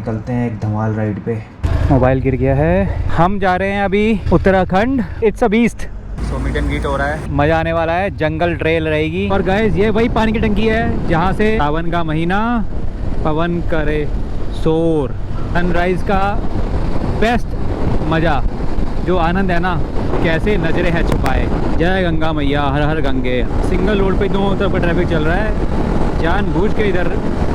निकलते हैं एक धमाल राइड पे। मोबाइल गिर गया है। हम जा रहे हैं अभी Uttarakhand. It's a beast. So meet and greet हो रहा है, मज़ा आने वाला है। जंगल ट्रेल रहेगी। और गाइस ये वही पानी की टंकी है जहाँ से सावन का महीना पवन करे शोर, सनराइज़ का बेस्ट मज़ा, जो आनंद है ना, कैसे नजरें हैं छुपाए। जय गंगा मैया, हर हर गंगे। सिंगल रोड पे दोनों तरफ ट्रैफिक चल रहा है, जानबूझ के इधर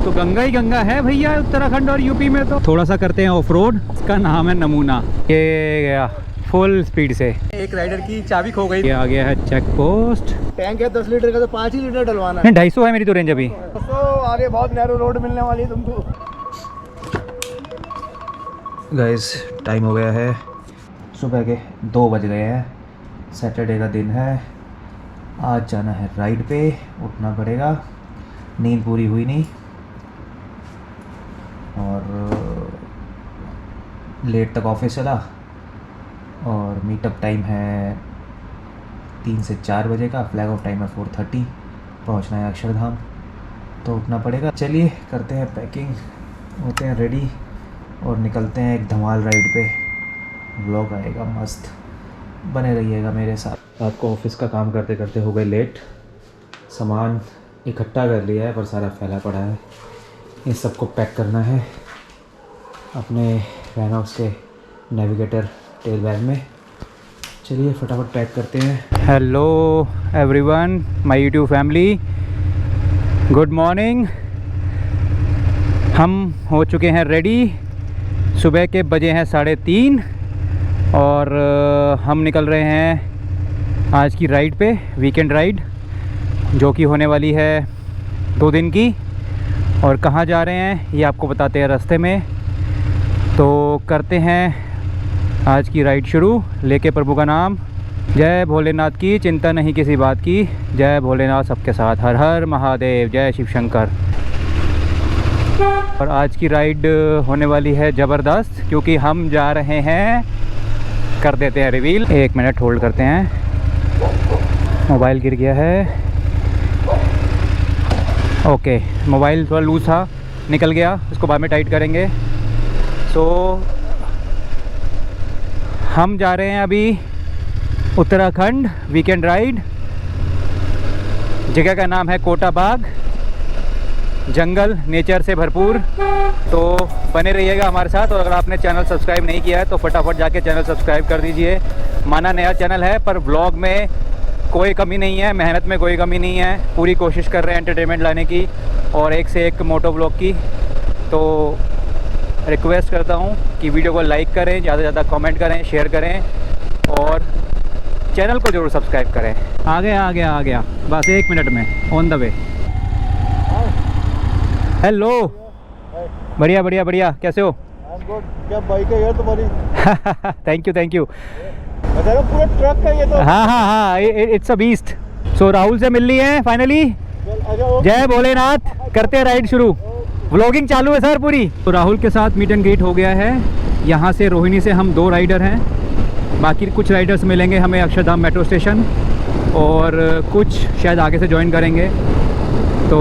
तो गंगा ही गंगा है भैया उत्तराखंड और यूपी में। तो थोड़ा सा करते हैं ऑफ रोड। इसका नाम है नमूना। ये गया फुल स्पीड से। एक राइडर की चाबी खो गई। ये आ गया है चेक पोस्ट। टैंक है 10 लीटर का, तो 5 ही लीटर डलवाना है। नहीं 250 है मेरी तो रेंज अभी। तो आगे बहुत नैरो रोड मिलने वाली है तुमको। गाइस टाइम हो गया है, सुबह के 2 बज गए हैं। सैटरडे का दिन है, आज जाना है राइड पे। उठना पड़ेगा, नींद पूरी हुई नहीं और लेट तक ऑफिस चला। और मीटअप टाइम है 3 से 4 बजे का। फ्लैग ऑफ टाइम है 4:30। पहुंचना है अक्षरधाम, तो उठना पड़ेगा। चलिए करते हैं पैकिंग, होते हैं रेडी और निकलते हैं एक धमाल राइड पे। व्लॉग आएगा मस्त, बने रहिएगा मेरे साथ। रात को ऑफिस का काम करते करते हो गए लेट। सामान इकट्ठा कर लिया है पर सारा फैला पड़ा है। इन सबको पैक करना है अपने वैनॉक्स के नेविगेटर टेल बैग में। चलिए फटाफट पैक करते हैं। Hello everyone, my YouTube family, good morning. हम हो चुके हैं रेडी। सुबह के बजे हैं 3:30 और हम निकल रहे हैं आज की राइड पे, वीकेंड राइड, जो कि होने वाली है 2 दिन की। और कहाँ जा रहे हैं ये आपको बताते हैं रास्ते में। तो करते हैं आज की राइड शुरू, लेके प्रभु का नाम। जय भोलेनाथ की, चिंता नहीं किसी बात की। जय भोलेनाथ सबके साथ, हर हर महादेव, जय शिव शंकर। और आज की राइड होने वाली है ज़बरदस्त, क्योंकि हम जा रहे हैं, कर देते हैं रिवील। 1 मिनट होल्ड करते हैं। मोबाइल गिर गया है। ओके, मोबाइल थोड़ा लूज था, निकल गया, उसको बाद में टाइट करेंगे। सो हम जा रहे हैं अभी उत्तराखंड वीकेंड राइड। जगह का नाम है कोटा बाग। जंगल नेचर से भरपूर। तो बने रहिएगा हमारे साथ। और अगर आपने चैनल सब्सक्राइब नहीं किया है तो फटाफट जाके चैनल सब्सक्राइब कर दीजिए। माना नया चैनल है पर व्लॉग में कोई कमी नहीं है, मेहनत में कोई कमी नहीं है। पूरी कोशिश कर रहे हैं एंटरटेनमेंट लाने की और एक से एक मोटो व्लॉग की। तो रिक्वेस्ट करता हूँ कि वीडियो को लाइक करें, ज़्यादा से ज़्यादा कमेंट करें, शेयर करें और चैनल को ज़रूर सब्सक्राइब करें। आ गया बस 1 मिनट में ऑन द वे। हेलो, बढ़िया, कैसे हो? क्या बाइक है यार तुम्हारी? Thank you. पूरा ट्रक है ये तो। हाँ, इट्स अ बीस्ट। सो राहुल से मिल ली है फाइनली। जय भोलेनाथ। करते हैं राइड शुरू। व्लॉगिंग चालू है सर पूरी। तो राहुल के साथ मीट एंड ग्रीट हो गया है। यहाँ से रोहिणी से हम 2 राइडर हैं। बाकी कुछ राइडर्स मिलेंगे हमें अक्षरधाम मेट्रो स्टेशन और कुछ शायद आगे से ज्वाइन करेंगे। तो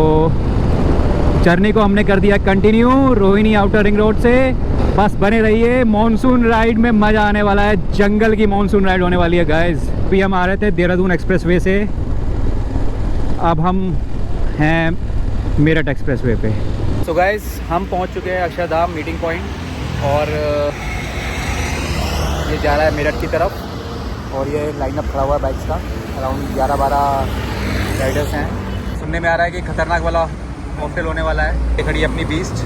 जर्नी को हमने कर दिया continue Rohini outer ring road से। बस बने रहिए, मॉनसून राइड में मज़ा आने वाला है। जंगल की मॉनसून राइड होने वाली है गाइस। अभी हम आ रहे थे देहरादून एक्सप्रेसवे से, अब हम हैं मेरठ एक्सप्रेसवे पे। तो गाइस हम पहुंच चुके हैं अक्षरधाम मीटिंग पॉइंट और ये जा रहा है मेरठ की तरफ। और ये लाइनअप खड़ा हुआ है बाइक्स का, अराउंड 11-12 राइडर्स हैं। सुनने में आ रहा है कि खतरनाक वाला मॉकटेल होने वाला है। ये खड़ी अपनी बीस्ट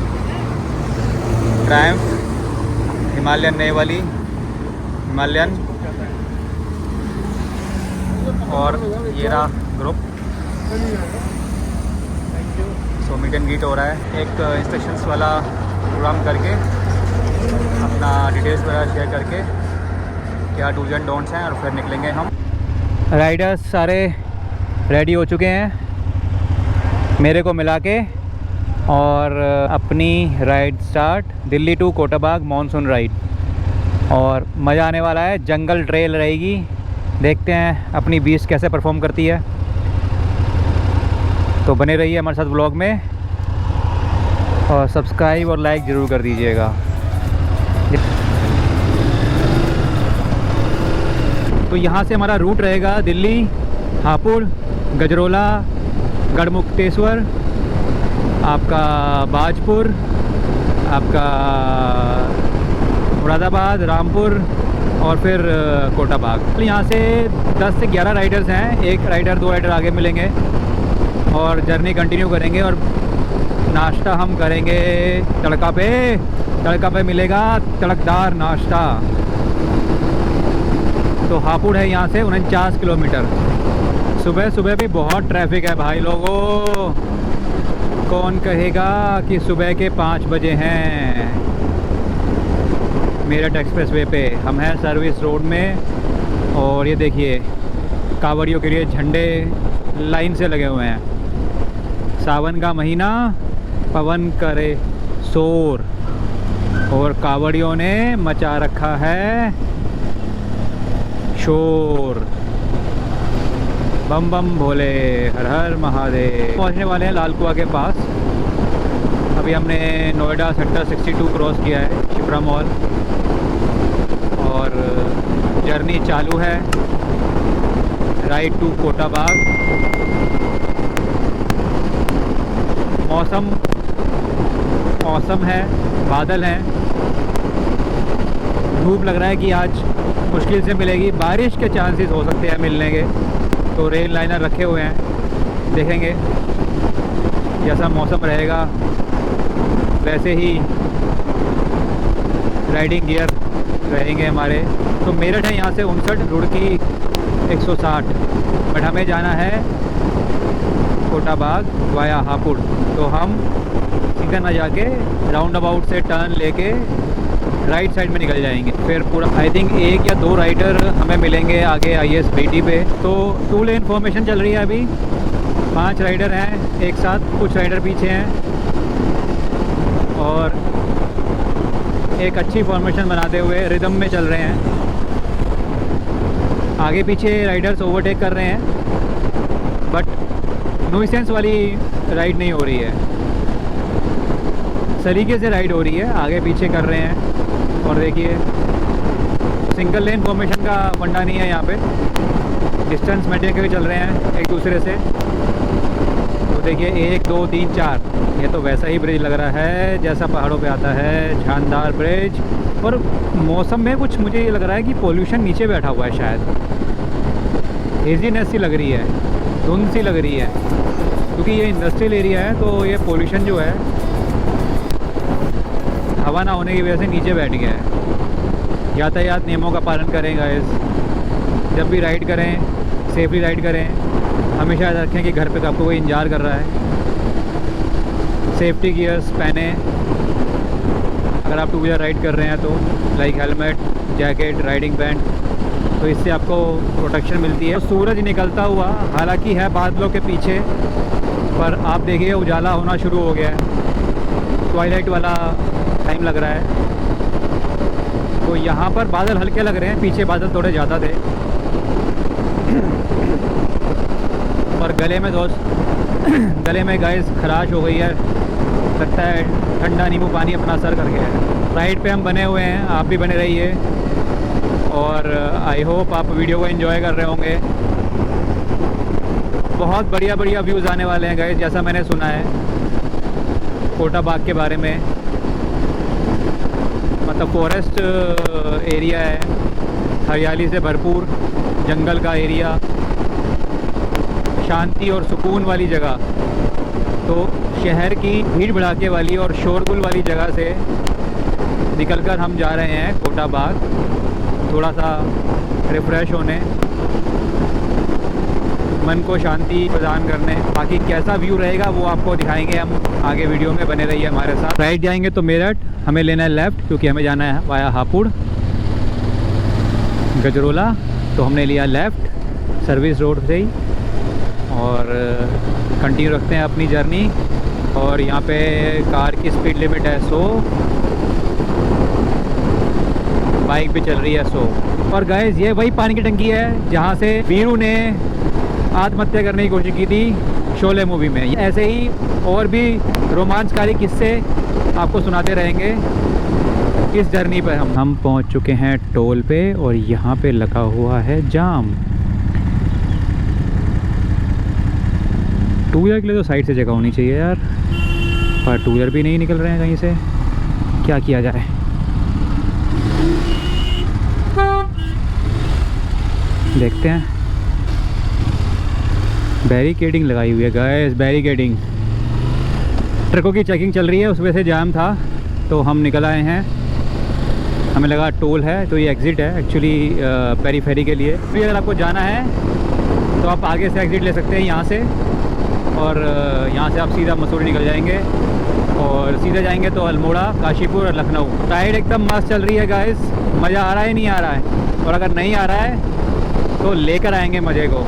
ट्रायम्फ हिमालयन, नए वाली हिमालयन। और ये रहा group. So meet and greet हो रहा है। एक इंस्ट्रक्शंस वाला प्रोग्राम करके अपना डिटेल्स वगैरह शेयर करके क्या डूज एंड डोंट्स हैं और फिर निकलेंगे हम। राइडर्स सारे रेडी हो चुके हैं मेरे को मिला के और अपनी ride start, Delhi to Kotabagh monsoon ride. और मज़ा आने वाला है, जंगल ट्रेल रहेगी। देखते हैं अपनी बीस्ट कैसे परफॉर्म करती है। तो बने रहिए हमारे साथ व्लॉग में। और सब्सक्राइब और लाइक ज़रूर कर दीजिएगा। तो यहाँ से हमारा रूट रहेगा दिल्ली, हापुड़, गजरोला, गढ़मुक्तेश्वर, आपका बाजपुर, आपका मुरादाबाद, रामपुर और फिर कोटाबाग। यहाँ से 10 से 11 राइडर्स हैं, एक राइडर 2 राइडर आगे मिलेंगे और जर्नी कंटिन्यू करेंगे। और नाश्ता हम करेंगे तड़का पे मिलेगा तड़कदार नाश्ता। तो हापुड़ है यहाँ से 49 किलोमीटर। सुबह सुबह भी बहुत ट्रैफिक है भाई लोगों। कौन कहेगा कि सुबह के 5 बजे हैं। मेरठ एक्सप्रेसवे पे हम हैं सर्विस रोड में। और ये देखिए कांवड़ियों के लिए झंडे लाइन से लगे हुए हैं। सावन का महीना, पवन करे शोर और कांवड़ियों ने मचा रखा है शोर। बम बम भोले, हर हर महादेव। पहुंचने वाले हैं लाल कुआं के पास। अभी हमने नोएडा सेक्टर 62 क्रॉस किया है, शिप्रा मॉल, और जर्नी चालू है राइड टू कोटाबाग। मौसम मौसम है, बादल हैं, धूप लग रहा है कि आज मुश्किल से मिलेगी। बारिश के चांसेस हो सकते हैं मिलने के। तो रेल लाइनर रखे हुए हैं, देखेंगे जैसा मौसम रहेगा वैसे ही राइडिंग गियर रहेंगे हमारे। तो मेरठ है यहाँ से 59, रुड़की 160, बट हमें जाना है कोटाबाग वाया हापुड़। तो हम सीधा ना जाके राउंड अबाउट से टर्न लेके राइट साइड में निकल जाएंगे। फिर पूरा आई थिंक 1 या 2 राइडर हमें मिलेंगे आगे ISBT पे। तो 2 लेन फॉर्मेशन चल रही है अभी। 5 राइडर हैं एक साथ, कुछ राइडर पीछे हैं और एक अच्छी फॉर्मेशन बनाते हुए रिदम में चल रहे हैं। आगे पीछे राइडर्स ओवरटेक कर रहे हैं, बट नुइसेंस वाली राइड नहीं हो रही है, सलीके से राइड हो रही है। आगे पीछे कर रहे हैं और देखिए सिंगल लेन फॉर्मेशन का फंडा नहीं है यहाँ पे। डिस्टेंस मेंटेन करके चल रहे हैं एक दूसरे से। तो देखिए 1 2 3 4, ये तो वैसा ही ब्रिज लग रहा है जैसा पहाड़ों पे आता है, शानदार ब्रिज। और मौसम में कुछ मुझे ये लग रहा है कि पोल्यूशन नीचे बैठा हुआ है शायद। हेजीनेस सी लग रही है, धुंध सी लग रही है, क्योंकि ये इंडस्ट्रियल एरिया है। तो ये पोल्यूशन जो है हवा ना होने की वजह से नीचे बैठ गया है। यातायात नियमों का पालन करें गाइस। जब भी राइड करें सेफली राइड करें। हमेशा याद रखें कि घर पे आपको कोई इंतजार कर रहा है। सेफ्टी गियर्स पहने अगर आप 2 व्हीलर राइड कर रहे हैं तो, like helmet, jacket, riding pant. तो इससे आपको प्रोटेक्शन मिलती है। तो सूरज निकलता हुआ हालांकि है बादलों के पीछे, पर आप देखिए उजाला होना शुरू हो गया है। ट्वाइलाइट वाला टाइम लग रहा है। तो यहाँ पर बादल हल्के लग रहे हैं, पीछे बादल थोड़े ज़्यादा थे। और गले में दोस्त गले में गाइस खराश हो गई है, लगता है ठंडा नींबू पानी अपना असर कर गया है। राइड पे हम बने हुए हैं, आप भी बने रहिए और आई होप आप वीडियो को एंजॉय कर रहे होंगे। बहुत बढ़िया बढ़िया व्यूज़ आने वाले हैं गाइस, जैसा मैंने सुना है कोटाबाग के बारे में। मतलब फॉरेस्ट एरिया है, हरियाली से भरपूर, जंगल का एरिया, शांति और सुकून वाली जगह। तो शहर की भीड़ भड़ाके वाली और शोरगुल वाली जगह से निकलकर हम जा रहे हैं कोटाबाग, थोड़ा सा रिफ़्रेश होने, मन को शांति प्रदान करने। बाकी कैसा व्यू रहेगा वो आपको दिखाएंगे हम आगे वीडियो में, बने रहिए हमारे साथ। राइट जाएंगे तो मेरठ, हमें लेना है लेफ़्ट क्योंकि हमें जाना है वाया हापुड़। गजरोला तो हमने लिया लेफ़्ट सर्विस रोड से ही और कंटिन्यू रखते हैं अपनी जर्नी। और यहाँ पे कार की स्पीड लिमिट है 100, बाइक भी चल रही है 100। और गाइस ये वही पानी की टंकी है जहाँ से वीरू ने आत्महत्या करने की कोशिश की थी शोले मूवी में। ऐसे ही और भी रोमांचकारी किस्से आपको सुनाते रहेंगे इस जर्नी पर। हम पहुंच चुके हैं टोल पे और यहाँ पे लगा हुआ है जाम। टू व्हीलर के लिए तो साइड से जगह होनी चाहिए यार, पर टू व्हीलर भी नहीं निकल रहे हैं कहीं से। क्या किया जाए। देखते हैं। बैरिकेडिंग लगाई हुई है गाइस, बैरिकेडिंग। ट्रकों की चेकिंग चल रही है, उस वजह से जाम था तो हम निकल आए हैं। हमें लगा टोल है तो ये एग्ज़िट है एक्चुअली पेरीफेरी के लिए। फिर अगर आपको जाना है तो आप आगे से एग्ज़िट ले सकते हैं यहाँ से, और यहाँ से आप सीधा मसूरी निकल जाएंगे और सीधे जाएंगे तो अल्मोड़ा, काशीपुर और लखनऊ। राइड एकदम मस्त चल रही है गाइस, मज़ा आ रहा है नहीं आ रहा है, और अगर नहीं आ रहा है तो लेकर आएंगे मज़े को।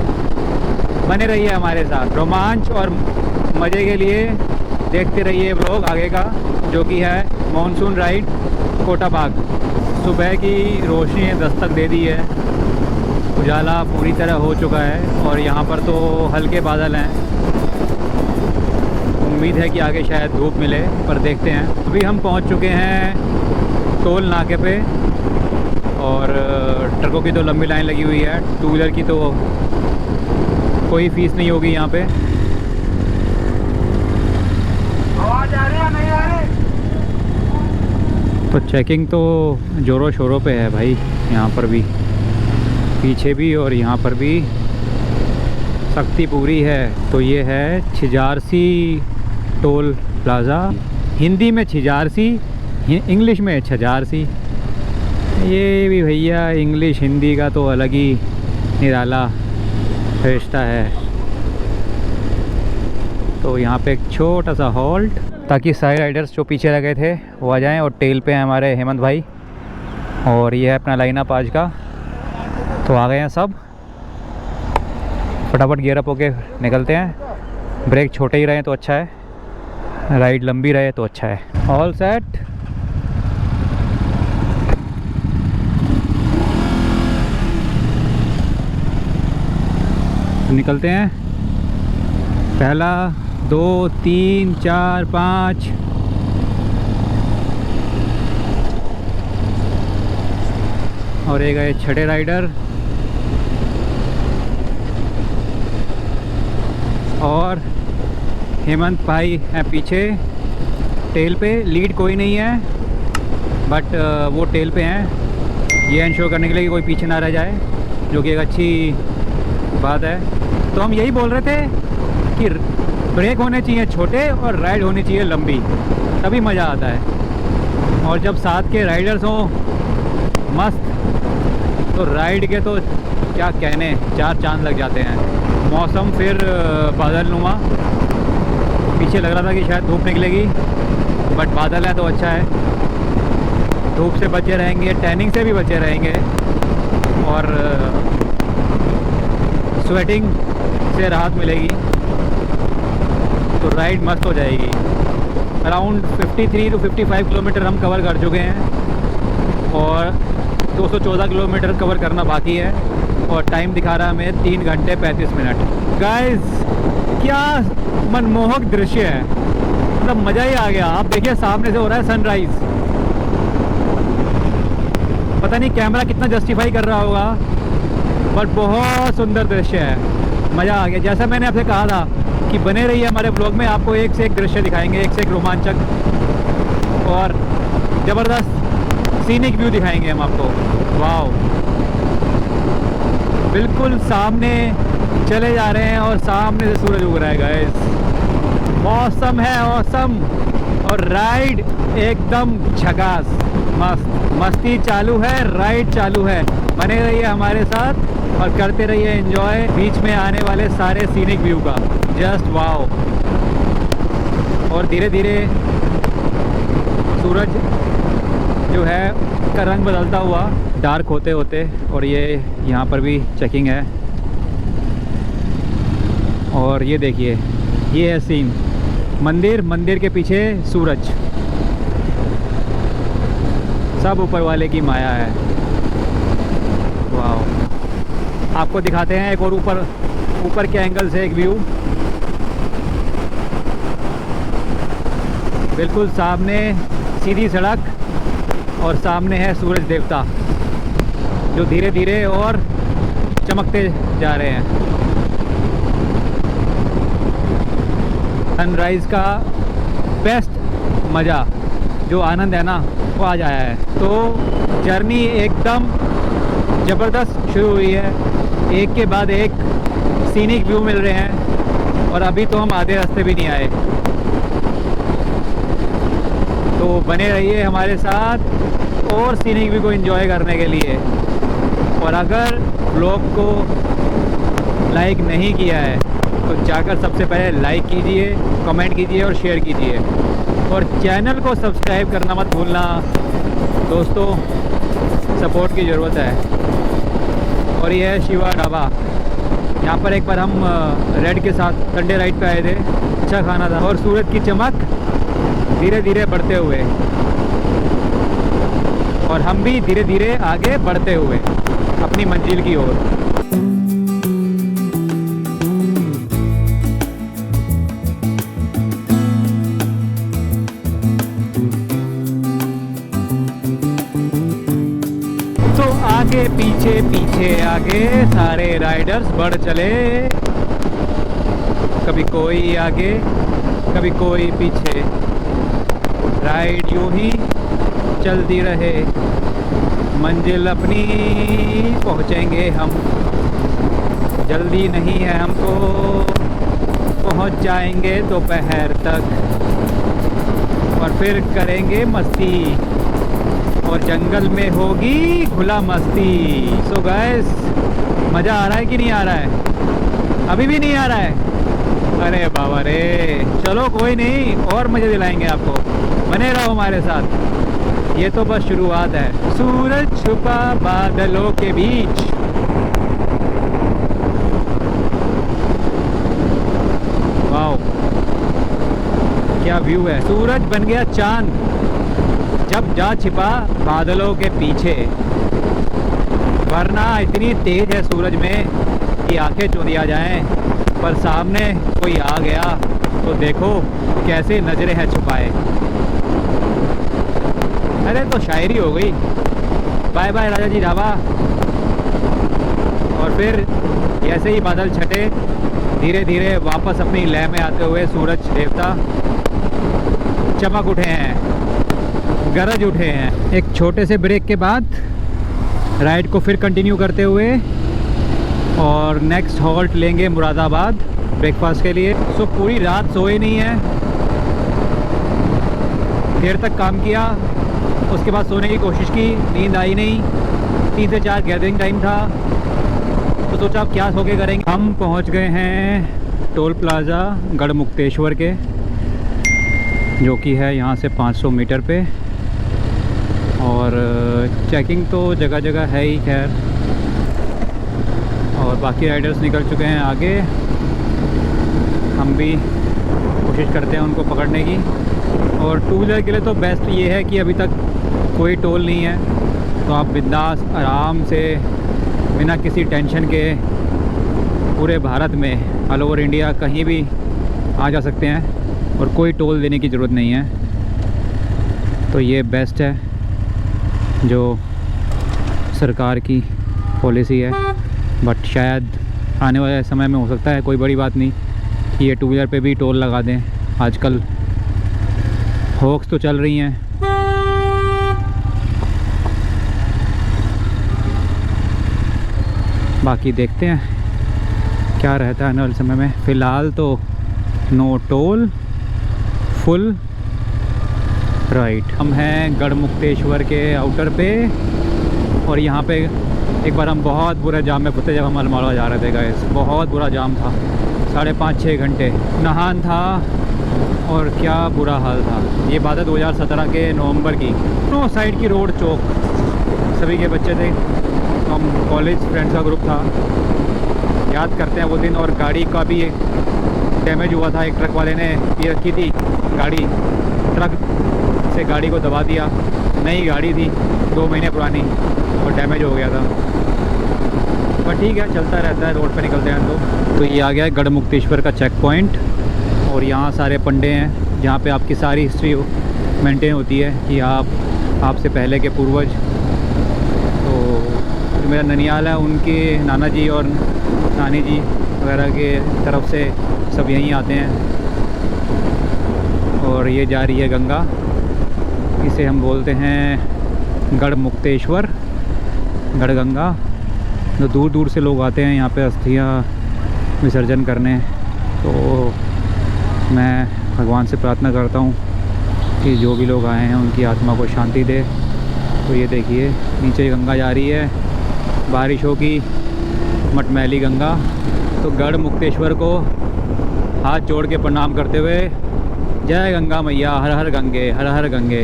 बने रहिए हमारे साथ, रोमांच और मज़े के लिए देखते रहिए व्लॉग आगे का, जो कि है मानसून राइड कोटा बाग। सुबह की रोशनी ने दस्तक दे दी है, उजाला पूरी तरह हो चुका है और यहाँ पर तो हल्के बादल हैं। उम्मीद है कि आगे शायद धूप मिले, पर देखते हैं। अभी हम पहुँच चुके हैं टोल नाके पे और ट्रकों की तो लंबी लाइन लगी हुई है, टू व्हीलर की तो कोई फीस नहीं होगी यहाँ पे। आवाज आ रही है नहीं आ रही? तो चेकिंग तो ज़ोरों शोरों पे है भाई, यहाँ पर भी, पीछे भी और यहाँ पर भी सख्ती पूरी है। तो ये है छिजारसी टोल प्लाज़ा, हिंदी में छिजारसी, इंग्लिश में छजारसी। ये भी भैया इंग्लिश हिंदी का तो अलग ही निराला रिश्ता है। तो यहाँ पे एक छोटा सा हॉल्ट, ताकि सारे राइडर्स जो पीछे लगे थे वो आ जाएं। और टेल पे हैं हमारे हेमंत भाई, और ये है अपना लाइनअप आज का। तो आ गए हैं सब, फटाफट गियर अप होके निकलते हैं। ब्रेक छोटे ही रहे तो अच्छा है, राइड लंबी रहे तो अच्छा है। All set. निकलते हैं। पहला, 2, 3, 4, 5। और ये गए छठे राइडर, और हेमंत भाई हैं पीछे टेल पे। लीड कोई नहीं है, बट वो टेल पे हैं ये इंश्योर करने के लिए कि कोई पीछे ना रह जाए, जो कि एक अच्छी बात है। तो हम यही बोल रहे थे कि ब्रेक होने चाहिए छोटे और राइड होनी चाहिए लंबी, तभी मज़ा आता है। और जब साथ के राइडर्स हों मस्त, तो राइड के तो क्या कहने, 4 चांद लग जाते हैं। मौसम फिर बादल नुमा, पीछे लग रहा था कि शायद धूप निकलेगी, बट बादल है तो अच्छा है। धूप से बचे रहेंगे, टैनिंग से भी बचे रहेंगे, और स्वेटिंग से राहत मिलेगी, तो राइड मस्त हो जाएगी। अराउंड 53 to 55 किलोमीटर हम कवर कर चुके हैं और 214 किलोमीटर कवर करना बाकी है, और टाइम दिखा रहा है हमें 3 घंटे 35 मिनट। गाइस क्या मनमोहक दृश्य है, मतलब मज़ा ही आ गया। आप देखिए सामने से हो रहा है सनराइज़, पता नहीं कैमरा कितना जस्टिफाई कर रहा होगा, बट बहुत सुंदर दृश्य है, मज़ा आ गया। जैसा मैंने आपसे कहा था कि बने रहिए हमारे ब्लॉग में, आपको एक से एक दृश्य दिखाएंगे, एक से एक रोमांचक और ज़बरदस्त सीनिक व्यू दिखाएंगे हम आपको। वाओ, बिल्कुल सामने चले जा रहे हैं और सामने से सूरज उग रहा है गाइस। मौसम है औसम और राइड एकदम झकास, मस्त, मस्ती चालू है, राइड चालू है। बने रहिए हमारे साथ और करते रहिए एंजॉय बीच में आने वाले सारे सीनिक व्यू का। Just wow. और धीरे धीरे सूरज जो है का रंग बदलता हुआ डार्क होते होते, और ये यहाँ पर भी चेकिंग है। और ये देखिए, ये है सीन, मंदिर, मंदिर के पीछे सूरज, सब ऊपर वाले की माया है। वाह, आपको दिखाते हैं एक और ऊपर के एंगल से एक व्यू। बिल्कुल सामने सीधी सड़क और सामने है सूरज देवता जो धीरे धीरे और चमकते जा रहे हैं। सनराइज़ का बेस्ट मज़ा जो आनंद है ना वो आज आया है। तो जर्नी एकदम ज़बरदस्त शुरू हुई है, एक के बाद एक सीनिक व्यू मिल रहे हैं और अभी तो हम आधे रास्ते भी नहीं आए। तो बने रहिए हमारे साथ और सीनिक व्यू को एंजॉय करने के लिए। और अगर ब्लॉग को लाइक नहीं किया है तो जाकर सबसे पहले लाइक कीजिए, कमेंट कीजिए और शेयर कीजिए और चैनल को सब्सक्राइब करना मत भूलना दोस्तों, सपोर्ट की ज़रूरत है। और ये है शिवा ढाबा, यहाँ पर एक बार हम रेड के साथ संडे राइड पे आए थे, अच्छा खाना था। और सूरज की चमक धीरे धीरे बढ़ते हुए और हम भी धीरे धीरे आगे बढ़ते हुए अपनी मंजिल की ओर। तो आगे पीछे पीछे आगे सारे राइडर्स बढ़ चले, कभी कोई आगे कभी कोई पीछे, राइड यूं ही चलती रहे, मंजिल अपनी पहुंचेंगे हम, जल्दी नहीं है हमको, पहुंच जाएंगे दोपहर तक और फिर करेंगे मस्ती और जंगल में होगी खुला मस्ती। सो गाइस, मज़ा आ रहा है कि नहीं आ रहा है? अभी भी नहीं आ रहा है? अरे बाबा रे, चलो कोई नहीं, और मज़े दिलाएंगे आपको, बने रहो हमारे साथ। ये तो बस शुरुआत है। सूरज छुपा बादलों के बीच, वाओ क्या व्यू है। सूरज बन गया चांद जब जा छिपा बादलों के पीछे, वरना इतनी तेज है सूरज में कि आंखें चुंधिया जाएं, पर सामने कोई आ गया तो देखो कैसे नजरें हैं छुपाए। अरे तो शायरी हो गई। बाय बाय राजा जी ढाबा। और फिर ऐसे ही बादल छटे, धीरे धीरे वापस अपनी लय में आते हुए सूरज देवता चमक उठे हैं, गरज उठे हैं। एक छोटे से ब्रेक के बाद राइड को फिर कंटिन्यू करते हुए और नेक्स्ट हॉल्ट लेंगे मुरादाबाद ब्रेकफास्ट के लिए। सो पूरी रात सोए नहीं है, देर तक काम किया, उसके बाद सोने की कोशिश की, नींद आई नहीं। 3 से 4 गैदरिंग टाइम था तो सोचा अब क्या सो के करेंगे। हम पहुंच गए हैं टोल प्लाज़ा गढ़मुक्तेश्वर के, जो कि है यहाँ से 500 मीटर पे। और चेकिंग तो जगह जगह है ही खैर, और बाकी राइडर्स निकल चुके हैं आगे। हम भी कोशिश करते हैं उनको पकड़ने की। और टू व्हीलर के लिए तो बेस्ट ये है कि अभी तक कोई टोल नहीं है, तो आप बिंदास आराम से बिना किसी टेंशन के पूरे भारत में, ऑल ओवर इंडिया कहीं भी आ जा सकते हैं और कोई टोल देने की ज़रूरत नहीं है। तो ये बेस्ट है जो सरकार की पॉलिसी है। बट शायद आने वाले समय में हो सकता है, कोई बड़ी बात नहीं, कि ये टू व्हीलर पे भी टोल लगा दें। आजकल होक्स तो चल रही हैं। बाकी देखते हैं क्या रहता है आने वाले समय में। फ़िलहाल तो नो टोल, फुल राइट। हम हैं गढ़मुक्तेश्वर के आउटर पे और यहाँ पे एक बार हम बहुत बुरे जाम में फंसे जब हम अलमाड़ा जा रहे थे गाइस। बहुत बुरा जाम था, 5.5-6 घंटे नहान था और क्या बुरा हाल था। ये बात है 2017 के नवंबर की। दोनों साइड की रोड चौक, सभी के बच्चे थे, हम कॉलेज फ्रेंड्स का ग्रुप था, याद करते हैं वो दिन। और गाड़ी का भी डैमेज हुआ था, एक ट्रक वाले ने ये रखी थी गाड़ी, ट्रक से गाड़ी को दबा दिया। नई गाड़ी थी 2 महीने पुरानी और डैमेज हो गया था। पर ठीक है, चलता रहता है, रोड पे निकलते हैं। तो ये आ गया है गढ़मुक्तेश्वर का चेक पॉइंट और यहाँ सारे पंडे हैं जहाँ पे आपकी सारी हिस्ट्री मेंटेन होती है कि आपसे पहले के पूर्वज, तो जो मेरा ननियाल है उनके नाना जी और नानी जी वगैरह के तरफ से सब यहीं आते हैं। और ये जा रही है गंगा, इसे हम बोलते हैं गढ़ मुक्तेश्वर, गढ़ गंगा। तो दूर दूर से लोग आते हैं यहाँ पे अस्थियाँ विसर्जन करने। तो मैं भगवान से प्रार्थना करता हूँ कि जो भी लोग आए हैं उनकी आत्मा को शांति दे। तो ये देखिए नीचे गंगा जा रही है, बारिशों की मटमैली गंगा। तो गढ़ मुक्तेश्वर को हाथ जोड़ के प्रणाम करते हुए, जय गंगा मैया, हर हर गंगे, हर हर गंगे।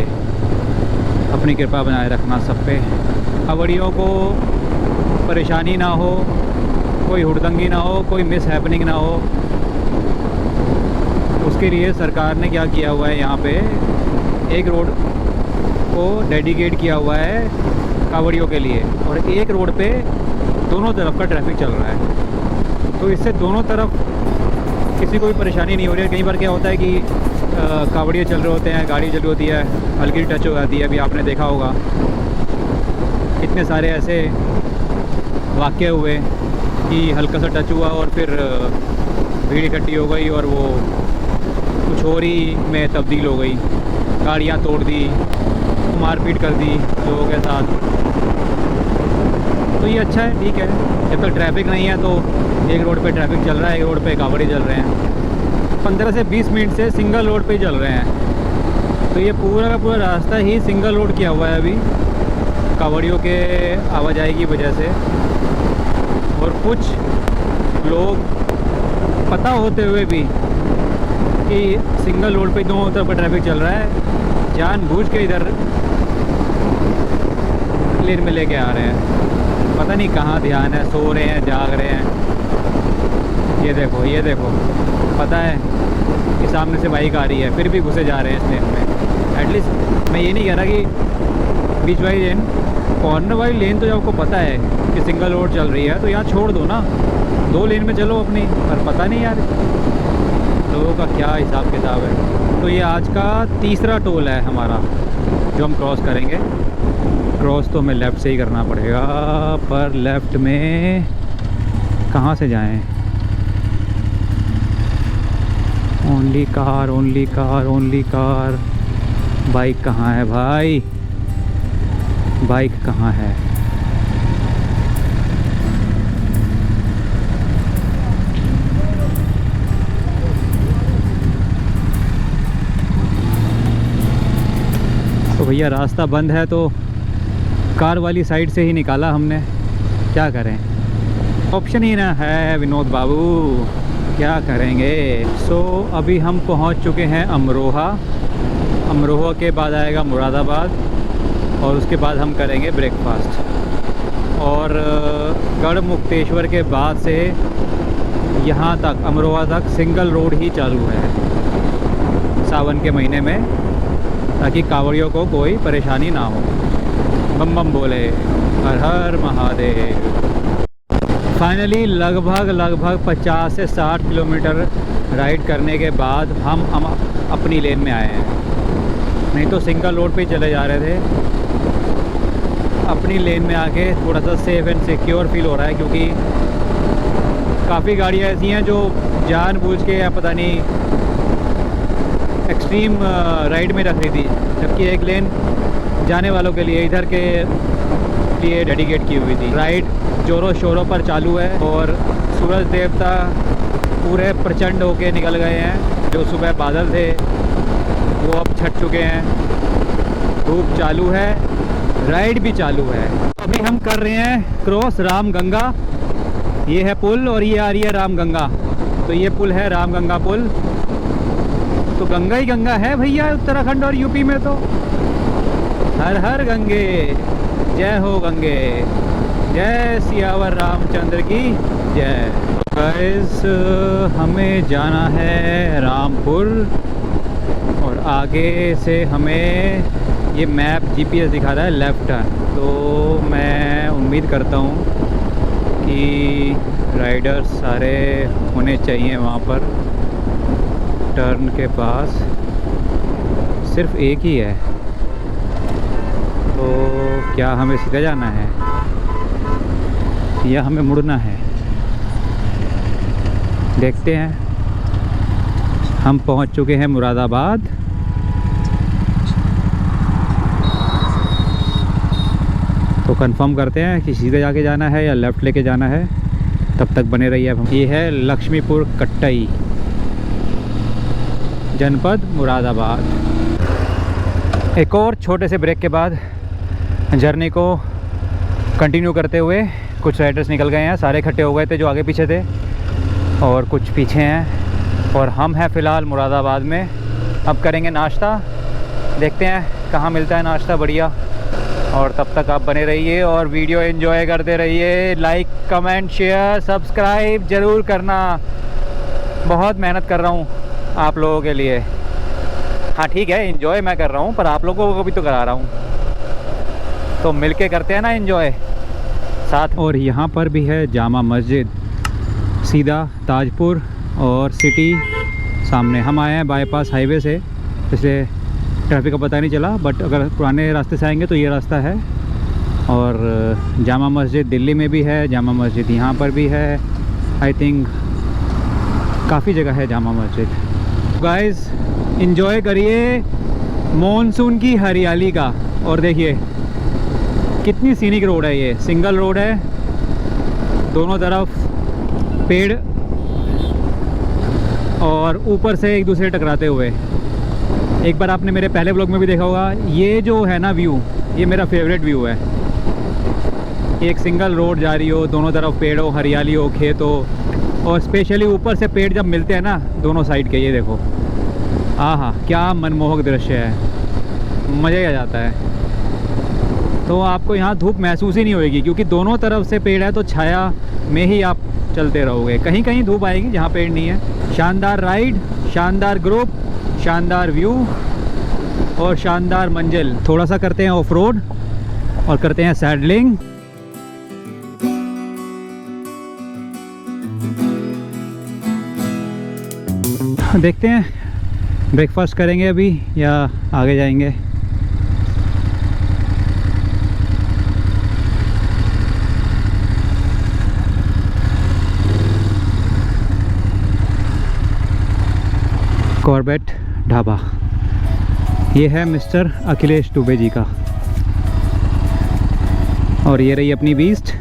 अपनी कृपा बनाए रखना सब पे, कांवड़ियों को परेशानी ना हो, कोई हुड़दंगी ना हो, कोई मिस हैपनिंग ना हो। उसके लिए सरकार ने क्या किया हुआ है, यहाँ पे एक रोड को डेडिकेट किया हुआ है कांवड़ियों के लिए, और एक रोड पे दोनों तरफ का ट्रैफिक चल रहा है। तो इससे दोनों तरफ किसी को भी परेशानी नहीं हो रही है। कई बार क्या होता है कि कांवड़िए चल रहे होते हैं, गाड़ी चल रही होती है, हल्की टच हो जाती है। अभी आपने देखा होगा कितने सारे ऐसे वाक़ये हुए कि हल्का सा टच हुआ और फिर भीड़ इकट्ठी हो गई और वो कुछ और ही में तब्दील हो गई, गाड़ियाँ तोड़ दी, मारपीट कर दी लोगों के साथ। तो ये अच्छा है, ठीक है, जब तक ट्रैफिक नहीं है तो एक रोड पे ट्रैफिक चल रहा है, एक रोड पे कांवड़ी चल रहे हैं। 15 से 20 मिनट से सिंगल रोड पे ही चल रहे हैं। तो ये पूरा का पूरा रास्ता ही सिंगल रोड किया हुआ है अभी कांवड़ियों के आवाजाही की वजह से। और कुछ लोग पता होते हुए भी कि सिंगल रोड पे दोनों तरफ ट्रैफिक चल रहा है, जानबूझ के इधर लेन में लेके आ रहे हैं। पता नहीं कहाँ ध्यान है, सो रहे हैं, जाग रहे हैं। ये देखो, ये देखो, पता है कि सामने से बाइक आ रही है, फिर भी घुसे जा रहे हैं इस लेन में। एटलीस्ट मैं ये नहीं कह रहा कि बीच वाली लेन, कॉर्नर वाली लेन तो जब आपको पता है कि सिंगल रोड चल रही है तो यहाँ छोड़ दो ना, 2 लेन में चलो अपनी। पर पता नहीं यार लोगों का क्या हिसाब किताब है। तो ये आज का तीसरा टोल है हमारा जो हम क्रॉस करेंगे। क्रॉस तो हमें लेफ़्ट से ही करना पड़ेगा, पर लेफ़्ट में कहाँ से जाएं? Only car, only car, only car. Bike कहाँ है भाई? बाइक कहाँ है? तो भैया रास्ता बंद है तो कार वाली साइड से ही निकाला हमने, क्या करें, ऑप्शन ही ना है विनोद बाबू, क्या करेंगे। सो अभी हम पहुंच चुके हैं अमरोहा। अमरोहा के बाद आएगा मुरादाबाद और उसके बाद हम करेंगे ब्रेकफास्ट। और गढ़ मुक्तेश्वर के बाद से यहाँ तक अमरोहा तक सिंगल रोड ही चालू है सावन के महीने में, ताकि कांवड़ियों को कोई परेशानी ना हो। बम बम बोले, हर हर महादेव। फाइनली लगभग 50 से 60 किलोमीटर राइड करने के बाद हम अपनी लेन में आए हैं। नहीं तो सिंगल रोड पे चले जा रहे थे, अपनी लेन में आके थोड़ा सा सेफ़ एंड सिक्योर फील हो रहा है, क्योंकि काफ़ी गाड़ियाँ ऐसी हैं जो जानबूझ के या पता नहीं एक्सट्रीम राइड में रख रही थी, जबकि एक लेन जाने वालों के लिए इधर के लिए डेडिकेट की हुई थी। राइड जोरों शोरों पर चालू है और सूरज देवता पूरे प्रचंड होके निकल गए हैं। जो सुबह बादल थे वो अब छट चुके हैं, धूप चालू है, राइड भी चालू है। अभी हम कर रहे हैं क्रॉस रामगंगा। ये है पुल और ये आ रही है रामगंगा। तो ये पुल है रामगंगा पुल। तो गंगा ही गंगा है भैया उत्तराखंड और यूपी में। तो हर हर गंगे, जय हो गंगे, जय सियावर रामचंद्र की जय। गाइस हमें जाना है रामपुर और आगे से हमें ये मैप जीपीएस दिखा रहा है लेफ़्ट टर्न। तो मैं उम्मीद करता हूँ कि राइडर्स सारे होने चाहिए वहाँ पर टर्न के पास। सिर्फ एक ही है, तो क्या हमें सीधा जाना है या हमें मुड़ना है? देखते हैं। हम पहुंच चुके हैं मुरादाबाद। तो कंफर्म करते हैं कि सीधे जाके जाना है या लेफ़्ट लेके जाना है। तब तक बने रहिए। ये है लक्ष्मीपुर कट्टई, जनपद मुरादाबाद। एक और छोटे से ब्रेक के बाद जर्नी को कंटिन्यू करते हुए कुछ राइडर्स निकल गए हैं। सारे इकट्ठे हो गए थे जो आगे पीछे थे, और कुछ पीछे हैं, और हम हैं फ़िलहाल मुरादाबाद में। अब करेंगे नाश्ता, देखते हैं कहाँ मिलता है नाश्ता बढ़िया। और तब तक आप बने रहिए और वीडियो एंजॉय करते रहिए। लाइक, कमेंट, शेयर, सब्सक्राइब ज़रूर करना। बहुत मेहनत कर रहा हूँ आप लोगों के लिए। हाँ ठीक है, एंजॉय मैं कर रहा हूँ, पर आप लोगों को भी तो करा रहा हूँ, तो मिलके करते हैं ना एंजॉय साथ। और यहाँ पर भी है जामा मस्जिद, सीधा ताजपुर और सिटी सामने। हम आए हैं बाईपास हाईवे से, इसलिए ट्रैफिक का पता नहीं चला, बट अगर पुराने रास्ते से आएंगे तो ये रास्ता है। और जामा मस्जिद दिल्ली में भी है, जामा मस्जिद यहाँ पर भी है। आई थिंक काफ़ी जगह है जामा मस्जिद। गाइस एंजॉय करिए मॉनसून की हरियाली का। और देखिए कितनी सीनिक रोड है, ये सिंगल रोड है, दोनों तरफ पेड़ और ऊपर से एक दूसरे टकराते हुए। एक बार आपने मेरे पहले ब्लॉग में भी देखा होगा, ये जो है ना व्यू, ये मेरा फेवरेट व्यू है। एक सिंगल रोड जा रही हो, दोनों तरफ पेड़ हो, हरियाली हो, खेत हो, और स्पेशली ऊपर से पेड़ जब मिलते हैं ना दोनों साइड के, ये देखो आहा क्या मनमोहक दृश्य है, मज़ा ही आ जाता है। तो आपको यहाँ धूप महसूस ही नहीं होगी, क्योंकि दोनों तरफ से पेड़ है, तो छाया में ही आप चलते रहोगे। कहीं कहीं धूप आएगी जहाँ पेड़ नहीं है। शानदार राइड, शानदार ग्रुप, शानदार व्यू और शानदार मंजिल। थोड़ा सा करते हैं ऑफ रोड और करते हैं सैडलिंग। देखते हैं ब्रेकफास्ट करेंगे अभी या आगे जाएंगे। कॉर्बेट ढाबा, ये है मिस्टर अखिलेश दुबे जी का। और ये रही अपनी बीस्ट।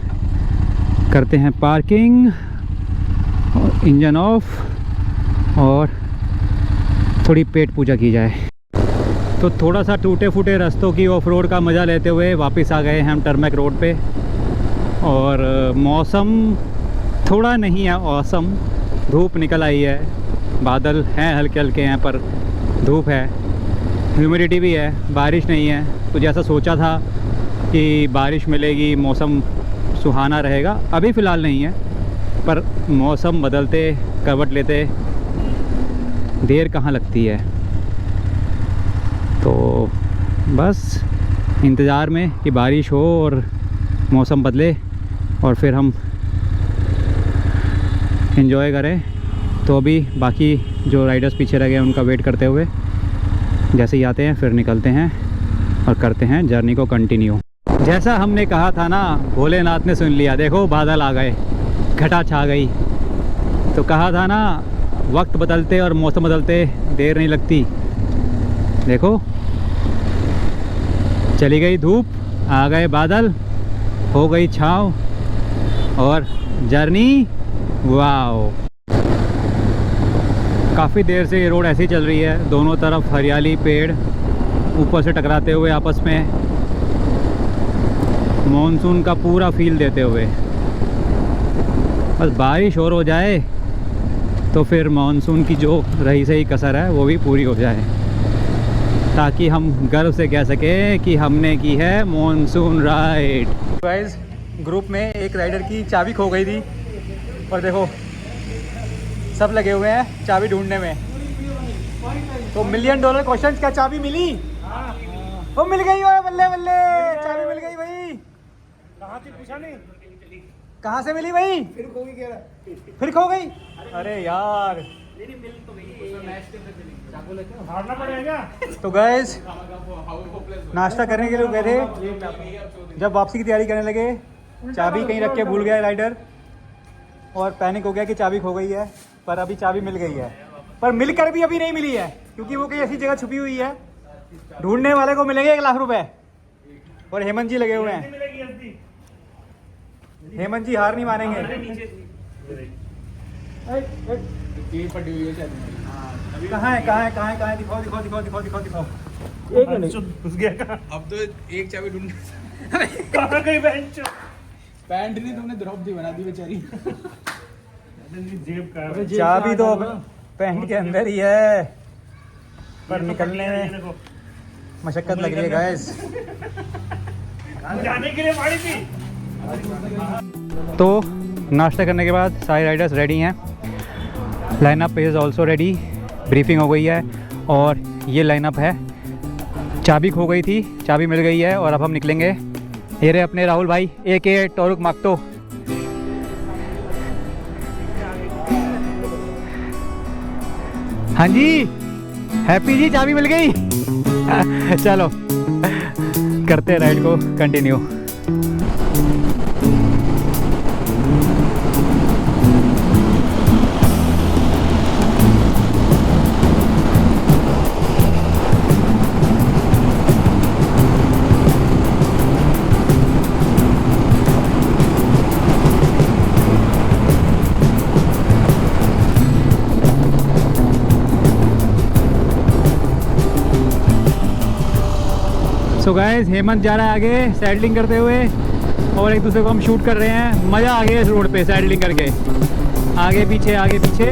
करते हैं पार्किंग और इंजन ऑफ और थोड़ी पेट पूजा की जाए। तो थोड़ा सा टूटे फूटे रास्तों की ऑफ रोड का मज़ा लेते हुए वापस आ गए हैं हम टर्मैक रोड पे। और मौसम थोड़ा नहीं है औसम, धूप निकल आई है, बादल हैं हल्के हल्के हैं, पर धूप है, ह्यूमिडिटी भी है, बारिश नहीं है। तो जैसा सोचा था कि बारिश मिलेगी, मौसम सुहाना रहेगा, अभी फ़िलहाल नहीं है, पर मौसम बदलते करवट लेते देर कहाँ लगती है। तो बस इंतज़ार में कि बारिश हो और मौसम बदले और फिर हम एंजॉय करें। तो अभी बाकी जो राइडर्स पीछे रह गए उनका वेट करते हुए जैसे ही आते हैं फिर निकलते हैं और करते हैं जर्नी को कंटिन्यू। जैसा हमने कहा था ना, भोलेनाथ ने सुन लिया। देखो बादल आ गए, घटा छा गई। तो कहा था ना, वक्त बदलते और मौसम बदलते देर नहीं लगती। देखो चली गई धूप, आ गए बादल, हो गई छाँव और जर्नी वाओ। काफ़ी देर से ये रोड ऐसे ही चल रही है, दोनों तरफ हरियाली, पेड़ ऊपर से टकराते हुए आपस में, मॉनसून का पूरा फील देते हुए। बस बारिश और हो जाए तो फिर मॉनसून की जो रही सही कसर है वो भी पूरी हो जाए, ताकि हम गर्व से कह सकें कि हमने की है मॉनसून राइड। गाइस ग्रुप में एक राइडर की चाबी खो गई थी और देखो सब लगे हुए हैं चाबी ढूंढने में। तो $1 मिलियन क्वेश्चन, क्या चाबी मिली? वो मिल गई हो, बल्ले बल्ले, चाबी मिल गई भाई। कहाँ थी पूछा नहीं? कहाँ से मिली भाई? फिर खो गई, कह रहा फिर खो गई? अरे यार, हारना पड़ेगा। तो गैस नाश्ता करने के लिए गए थे, जब वापसी की तैयारी करने लगे चाबी कहीं रख के भूल गया राइडर और पैनिक हो गया कि चाबी खो गई है। पर अभी चाबी मिल गई है, पर मिलकर भी अभी नहीं मिली है क्योंकि वो कहीं ऐसी जगह छुपी हुई है। ढूंढने वाले को मिलेंगे 1 लाख रुपए। और हेमंत जी लगे हुए हैं। मिलेगी जल्दी। हेमंत जी हार नहीं मानेंगे। कहाँ है कहाँ है कहाँ है कहाँ है? दिखाओ दिखाओ दिखाओ दिखाओ दिखाओ दिखाओ। एक मिनट, घुस गया कहाँ? अब तो एक चाबी ढूंढ कहाँ गई बेंच? पैंट नहीं तुमने ड्रॉप दी बना दी बेचारी। जेब का है। चाबी तो पैंट के अंदर ही है, पर निकलने में देखो, मशक्कत लग रही है गाइस। जाने के लिए मारी थी। तो नाश्ता करने के बाद सारे राइडर्स रेडी हैं। Lineup is also ready. Briefing हो गई है और ये लाइनअप है। चाबी खो गई थी, चाबी मिल गई है और अब हम निकलेंगे। ये रहे अपने राहुल भाई AK टोरुक माक्तो। हाँ जी हैप्पी जी, चाबी मिल गई। चलो करते हैं राइड को कंटिन्यू। सो गाइस हेमंत जा रहा है आगे सैडलिंग करते हुए और एक दूसरे को हम शूट कर रहे हैं। मज़ा आ गया इस रोड पे सैडलिंग करके, आगे पीछे आगे पीछे।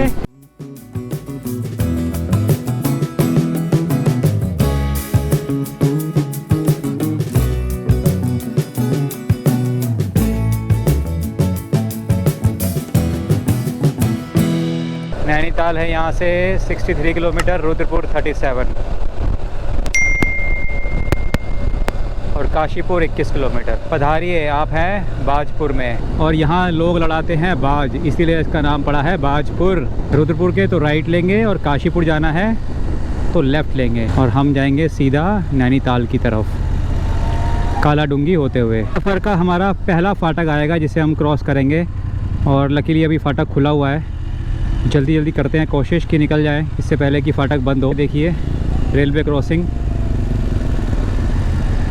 नैनीताल है यहाँ से 63 किलोमीटर, रुद्रपुर 37 और काशीपुर 21 किलोमीटर। पधारिए, आप हैं बाजपुर में और यहाँ लोग लड़ाते हैं बाज, इसीलिए इसका नाम पड़ा है बाजपुर। रुद्रपुर के तो राइट लेंगे और काशीपुर जाना है तो लेफ़्ट लेंगे और हम जाएंगे सीधा नैनीताल की तरफ काला डूंगी होते हुए। सफ़र का हमारा पहला फाटक आएगा जिसे हम क्रॉस करेंगे और लकीली अभी फाटक खुला हुआ है। जल्दी जल्दी करते हैं कोशिश कि निकल जाए इससे पहले कि फाटक बंद हो। देखिए रेलवे क्रॉसिंग,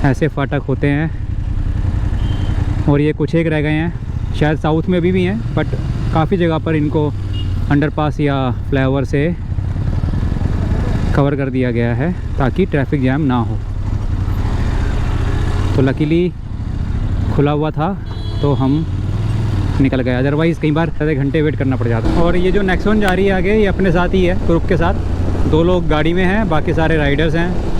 ऐसे फाटक होते हैं और ये कुछ एक रह गए हैं। शायद साउथ में भी हैं बट काफ़ी जगह पर इनको अंडरपास या फ्लाईओवर से कवर कर दिया गया है ताकि ट्रैफिक जैम ना हो। तो लकीली खुला हुआ था तो हम निकल गए, अदरवाइज़ कई बार आधे घंटे वेट करना पड़ जाता। और ये जो नेक्सॉन जा रही है आगे, ये अपने साथ ही है ग्रुप के साथ। 2 लोग गाड़ी में हैं, बाकी सारे राइडर्स हैं।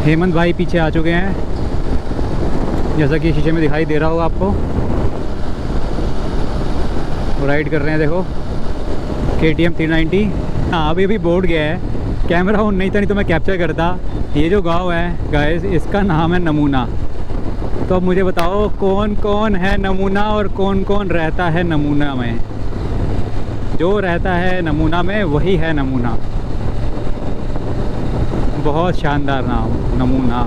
हेमंत भाई पीछे आ चुके हैं जैसा कि शीशे में दिखाई दे रहा होगा आपको। राइड कर रहे हैं, देखो KTM 390। हाँ अभी बोर्ड गया है, कैमरा ऑन नहीं था, नहीं तो मैं कैप्चर करता। ये जो गांव है गाइस, इसका नाम है नमूना। तो अब मुझे बताओ कौन कौन है नमूना और कौन कौन रहता है नमूना में। जो रहता है नमूना में वही है नमूना। बहुत शानदार नाम नमूना।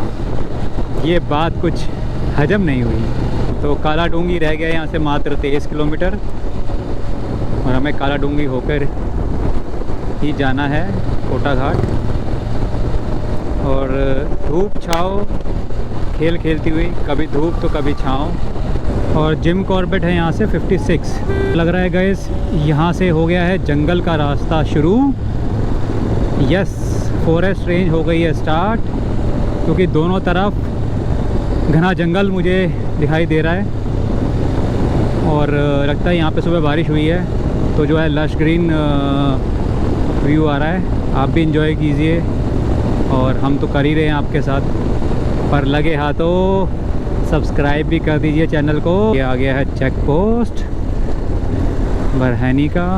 ये बात कुछ हजम नहीं हुई। तो काला डूंगी रह गया यहाँ से मात्र 23 किलोमीटर और हमें काला डूंगी होकर ही जाना है कोटा घाट। और धूप छाँव खेल खेलती हुई, कभी धूप तो कभी छाँव। और जिम कॉर्बेट है यहाँ से 56 लग रहा है गाइस। यहाँ से हो गया है जंगल का रास्ता शुरू। यस, फॉरेस्ट रेंज हो गई है स्टार्ट क्योंकि दोनों तरफ घना जंगल मुझे दिखाई दे रहा है और लगता है यहाँ पे सुबह बारिश हुई है तो जो है लश ग्रीन व्यू आ रहा है। आप भी इंजॉय कीजिए और हम तो कर ही रहे हैं आपके साथ। पर लगे हाथों सब्सक्राइब भी कर दीजिए चैनल को। ये आ गया है चेक पोस्ट बरहैनी का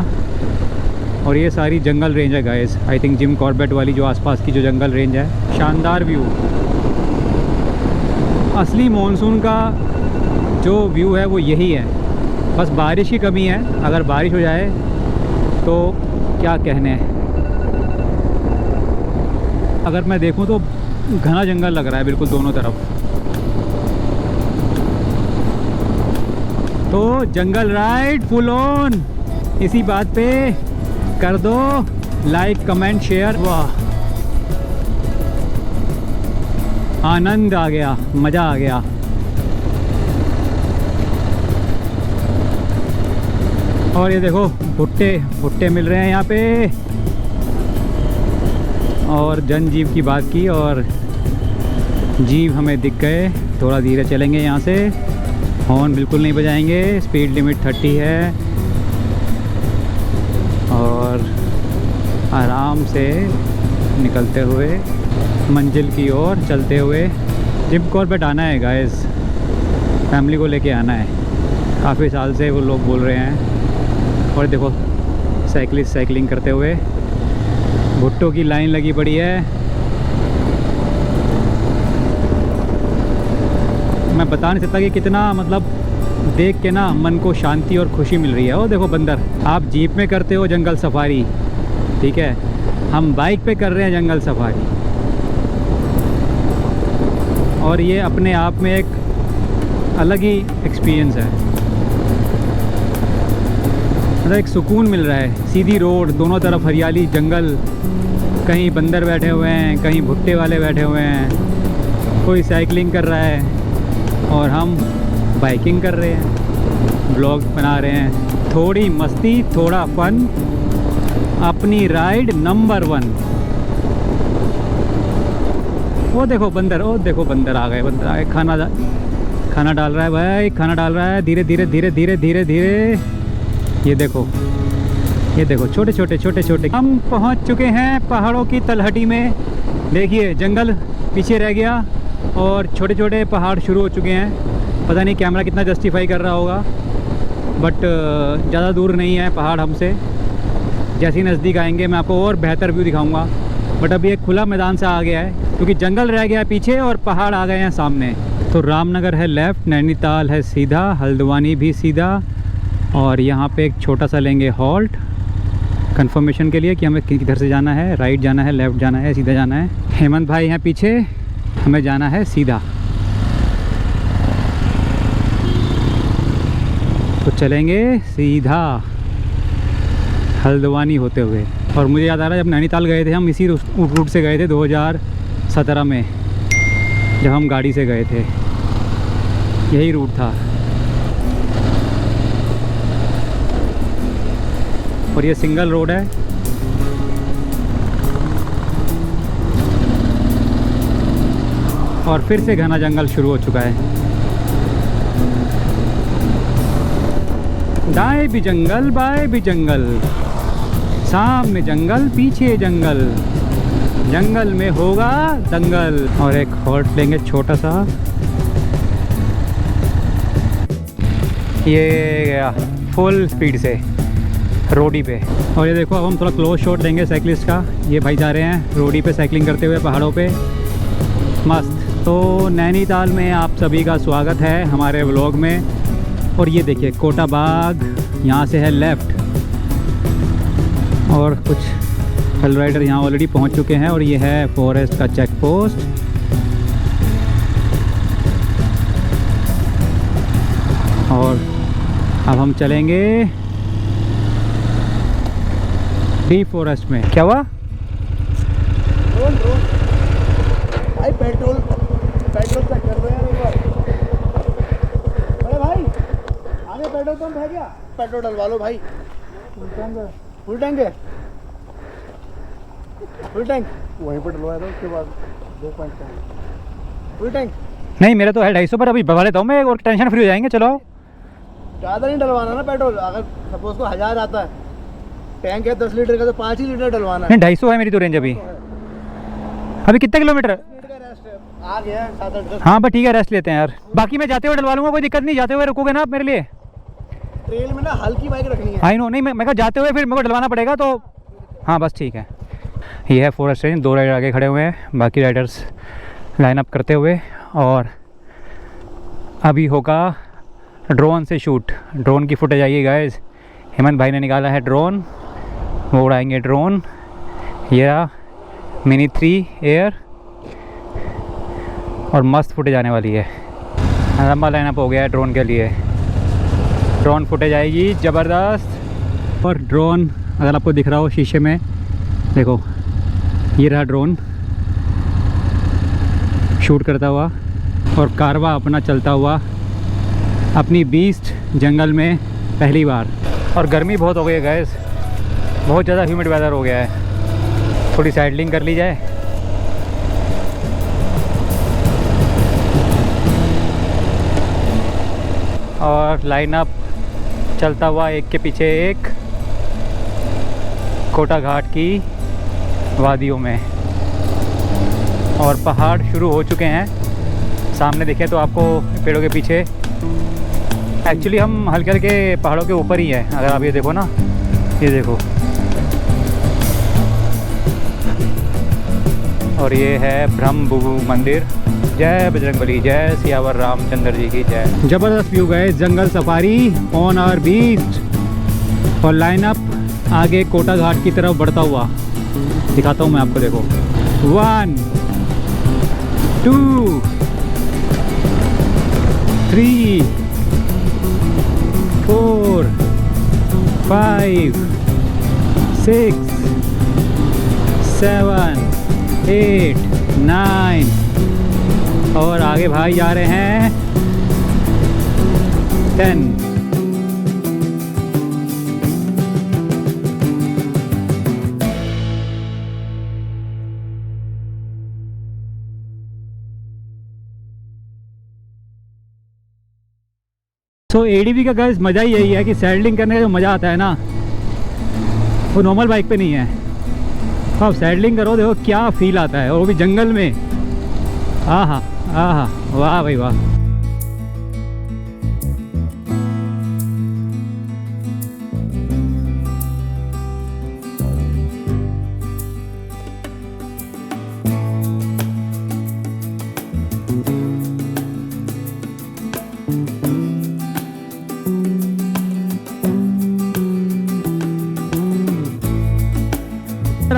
और ये सारी जंगल रेंज है guys. I think Jim Corbett वाली जो आसपास की जो जंगल रेंज है। शानदार व्यू, असली मॉनसून का जो व्यू है वो यही है। बस बारिश की कमी है, अगर बारिश हो जाए तो क्या कहने। अगर मैं देखूं तो घना जंगल लग रहा है बिल्कुल दोनों तरफ। तो जंगल राइड फुल ऑन। इसी बात पे कर दो लाइक कमेंट शेयर। वाह, आनंद आ गया, मज़ा आ गया। और ये देखो भुट्टे भुट्टे मिल रहे हैं यहाँ पे। और जनजीव की बात की और जीव हमें दिख गए। थोड़ा धीरे चलेंगे यहाँ से, हॉर्न बिल्कुल नहीं बजाएंगे। स्पीड लिमिट 30 है और आराम से निकलते हुए मंजिल की ओर चलते हुए। जिम कॉर्बेट आना है गाइस, फैमिली को लेके आना है। काफ़ी साल से वो लोग बोल रहे हैं। और देखो साइकिलिस्ट साइकिलिंग करते हुए, भुट्टों की लाइन लगी पड़ी है। मैं बता नहीं सकता कि कितना, मतलब देख के ना मन को शांति और खुशी मिल रही है। ओ देखो बंदर, आप जीप में करते हो जंगल सफारी, ठीक है, हम बाइक पे कर रहे हैं जंगल सफारी। और ये अपने आप में एक अलग ही एक्सपीरियंस है। मतलब एक सुकून मिल रहा है। सीधी रोड, दोनों तरफ हरियाली, जंगल, कहीं बंदर बैठे हुए हैं, कहीं भुट्टे वाले बैठे हुए हैं, कोई साइकिलिंग कर रहा है और हम बाइकिंग कर रहे हैं, ब्लॉग बना रहे हैं। थोड़ी मस्ती, थोड़ा फन, अपनी राइड नंबर 1। वो देखो बंदर, ओ देखो बंदर आ गए, बंदर आ गए। खाना डाल रहा है भाई, खाना डाल रहा है। धीरे धीरे धीरे धीरे धीरे धीरे। ये देखो छोटे छोटे छोटे छोटे। हम पहुंच चुके हैं पहाड़ों की तलहटी में। देखिए जंगल पीछे रह गया और छोटे छोटे पहाड़ शुरू हो चुके हैं। पता नहीं कैमरा कितना जस्टिफाई कर रहा होगा, बट ज़्यादा दूर नहीं है पहाड़ हमसे। जैसे ही नज़दीक आएंगे मैं आपको और बेहतर व्यू दिखाऊंगा। बट अभी एक खुला मैदान सा आ गया है क्योंकि जंगल रह गया पीछे और पहाड़ आ गए हैं सामने। तो रामनगर है लेफ़्ट, नैनीताल है सीधा, हल्द्वानी भी सीधा। और यहाँ पे एक छोटा सा लेंगे हॉल्ट कंफर्मेशन के लिए कि हमें किधर से जाना है, राइट जाना है, लेफ़्ट जाना है, सीधा जाना है। हेमंत भाई हैं पीछे, हमें जाना है सीधा। तो चलेंगे सीधा हल्द्वानी होते हुए। और मुझे याद आ रहा है जब नैनीताल गए थे हम इसी रूट से गए थे 2017 में, जब हम गाड़ी से गए थे, यही रूट था। और ये सिंगल रोड है। और फिर से घना जंगल शुरू हो चुका है। दाएं भी जंगल, बाएं भी जंगल, सामने जंगल, पीछे जंगल, जंगल में होगा दंगल। और एक हॉल्ट लेंगे छोटा सा। ये गया फुल स्पीड से रोडी पे। और ये देखो अब हम थोड़ा क्लोज शॉट लेंगे साइकिलिस्ट का। ये भाई जा रहे हैं रोडी पे साइकिलिंग करते हुए पहाड़ों पे, मस्त। तो नैनीताल में आप सभी का स्वागत है हमारे व्लॉग में। और ये देखिए कोटा बाग यहाँ से है लेफ़्ट। और कुछ हल राइडर यहाँ ऑलरेडी पहुँच चुके हैं। और ये है फॉरेस्ट का चेक पोस्ट। और अब हम चलेंगे डी फॉरेस्ट में। क्या हुआ भाई? पेट्रोल चेक कर रहे हैं। अरे भाई आगे पेट्रोल पंप है क्या? पेट्रोल डलवा लो भाई। फुल टैंक है, फुल टैंक है, फुल टैंक वहीं पर डलवाया था। उसके बाद 2 पॉइंट फुल टैंक नहीं, मेरा तो है 250 पर। अभी भरवा लेता हूँ मैं और टेंशन फ्री हो जाएंगे। चलो ज़्यादा नहीं डलवाना ना पेट्रोल। अगर सपोज को 1000 आता है, टैंक है 10 लीटर का, तो 5 ही लीटर डलवाना है। नहीं 250 है मेरी तो रेंज अभी। अभी कितने किलोमीटर आ गया 7-8। हाँ बस ठीक है, रेस्ट लेते हैं यार। बाकी मैं जाते हुए डलवा लूँगा, कोई दिक्कत नहीं। जाते हुए रुकोगे ना आप मेरे लिए? ट्रेल में ना हल्की बाइक रखनी है। आई नो, नहीं मैं कहा जाते हुए फिर मेरे को डलवाना पड़ेगा तो हाँ बस ठीक है। ये है फॉरेस्ट रेंज। 2 राइडर आगे खड़े हुए हैं, बाकी राइडर्स लाइन अप करते हुए। और अभी होगा ड्रोन से शूट। ड्रोन की फुटेज आइए गाइस। हेमंत भाई ने निकाला है ड्रोन, वो उड़ाएंगे ड्रोन। ये मिनी 3 एयर और मस्त फुटेज आने वाली है। लंबा लाइनअप हो गया है ड्रोन के लिए। ड्रोन फुटेज आएगी ज़बरदस्त। और ड्रोन अगर आपको दिख रहा हो शीशे में, देखो ये रहा ड्रोन शूट करता हुआ और कारवा अपना चलता हुआ अपनी बीस्ट जंगल में पहली बार। और गर्मी बहुत हो गई है गैस, बहुत ज़्यादा ह्यूमिड वेदर हो गया है। थोड़ी साइडलिंग कर ली जाए। और लाइनअप चलता हुआ एक के पीछे एक कोटा घाट की वादियों में। और पहाड़ शुरू हो चुके हैं सामने, दिखे तो आपको पेड़ों के पीछे। एक्चुअली हम हल्के हल्के पहाड़ों के ऊपर ही हैं। अगर आप ये देखो ना, ये देखो, और ये है ब्रह्म बुबू मंदिर। जय बजरंगबली, जय सियावर रामचंद्र जी की जय। ज़बरदस्त व्यू गए, जंगल सफारी ऑन आवर बीच। और लाइनअप आगे कोटा घाट की तरफ बढ़ता हुआ दिखाता हूँ मैं आपको। देखो 1 2 3 4 5 6 7 8 9 और आगे भाई जा रहे हैं 10। तो एडीवी का गाइस मज़ा ही यही है कि सैडलिंग करने का जो मज़ा आता है ना, वो नॉर्मल बाइक पे नहीं है। तो आप सैडलिंग करो, देखो क्या फील आता है, और वो भी जंगल में। आहा आहा, वाह भाई वाह।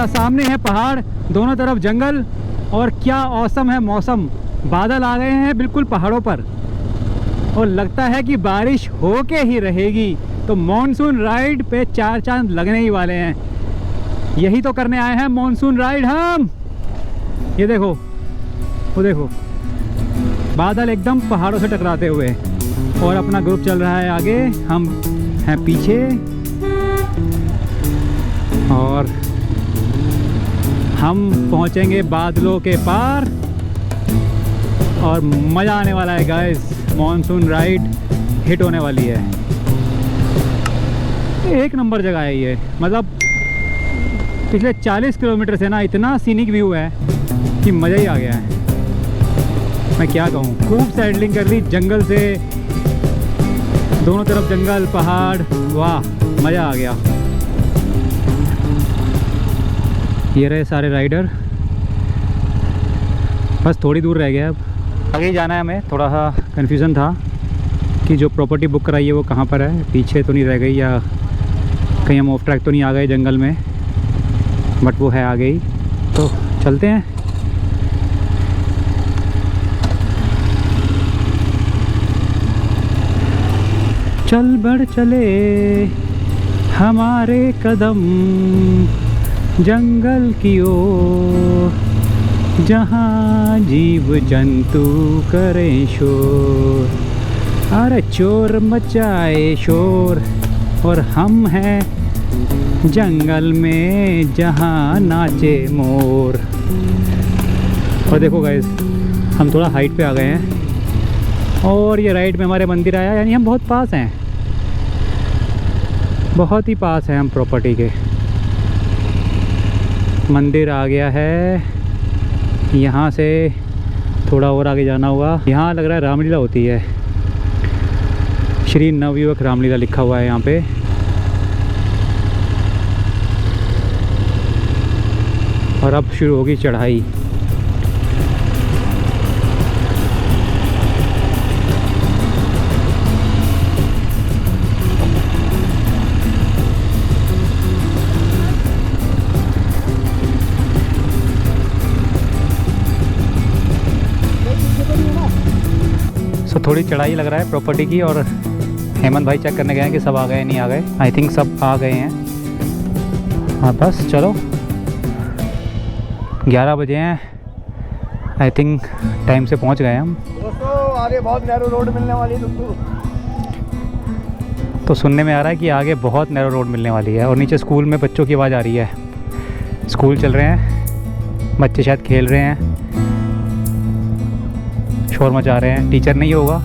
सामने है पहाड़, दोनों तरफ जंगल, और क्या औसम है मौसम। बादल आ गए हैं बिल्कुल पहाड़ों पर, और लगता है कि बारिश होके ही रहेगी। तो मॉनसून राइड पे 4 चांद लगने ही वाले हैं। यही तो करने आए हैं मॉनसून राइड हम। ये देखो, वो देखो बादल एकदम पहाड़ों से टकराते हुए, और अपना ग्रुप चल रहा है आगे, हम हैं पीछे। और हम पहुंचेंगे बादलों के पार, और मज़ा आने वाला है गाइस। मॉनसून राइड हिट होने वाली है। एक नंबर जगह है ये, मतलब पिछले 40 किलोमीटर से ना इतना सीनिक व्यू है कि मज़ा ही आ गया है। मैं क्या कहूँ, खूब सैडलिंग कर ली जंगल से, दोनों तरफ जंगल पहाड़, वाह मज़ा आ गया। ये रहे सारे राइडर, बस थोड़ी दूर रह गया, अब आगे ही जाना है हमें। थोड़ा सा कन्फ्यूज़न था कि जो प्रॉपर्टी बुक कराई है वो कहाँ पर है, पीछे तो नहीं रह गई, या कहीं हम ऑफ ट्रैक तो नहीं आ गए जंगल में, बट वो है आ गई। तो चलते हैं। चल बढ़ चले हमारे कदम जंगल की ओर, जहाँ जीव जंतु करें शोर। अरे चोर मचाए शोर, और हम हैं जंगल में जहाँ नाचे मोर। और देखो गाइस, हम थोड़ा हाइट पे आ गए हैं, और ये राइड में हमारे मंदिर आया, यानी हम बहुत पास हैं, बहुत ही पास हैं हम प्रॉपर्टी के। मंदिर आ गया है, यहाँ से थोड़ा और आगे जाना होगा। यहाँ लग रहा है रामलीला होती है, श्री नवयुवक रामलीला लिखा हुआ है यहाँ पे। और अब शुरू होगी चढ़ाई। सो थोड़ी चढ़ाई लग रहा है प्रॉपर्टी की, और हेमंत भाई चेक करने गए हैं कि सब आ गए नहीं आ गए। आई थिंक सब आ गए हैं। हाँ बस चलो 11 बजे हैं, आई थिंक टाइम से पहुंच गए हम। दोस्तों आगे बहुत नैरो रोड मिलने वाली है तुमको। तो सुनने में आ रहा है कि आगे बहुत नैरो रोड मिलने वाली है, और नीचे स्कूल में बच्चों की आवाज़ आ रही है। स्कूल चल रहे हैं, बच्चे शायद खेल रहे हैं, शोर मचा रहे हैं। टीचर नहीं होगा।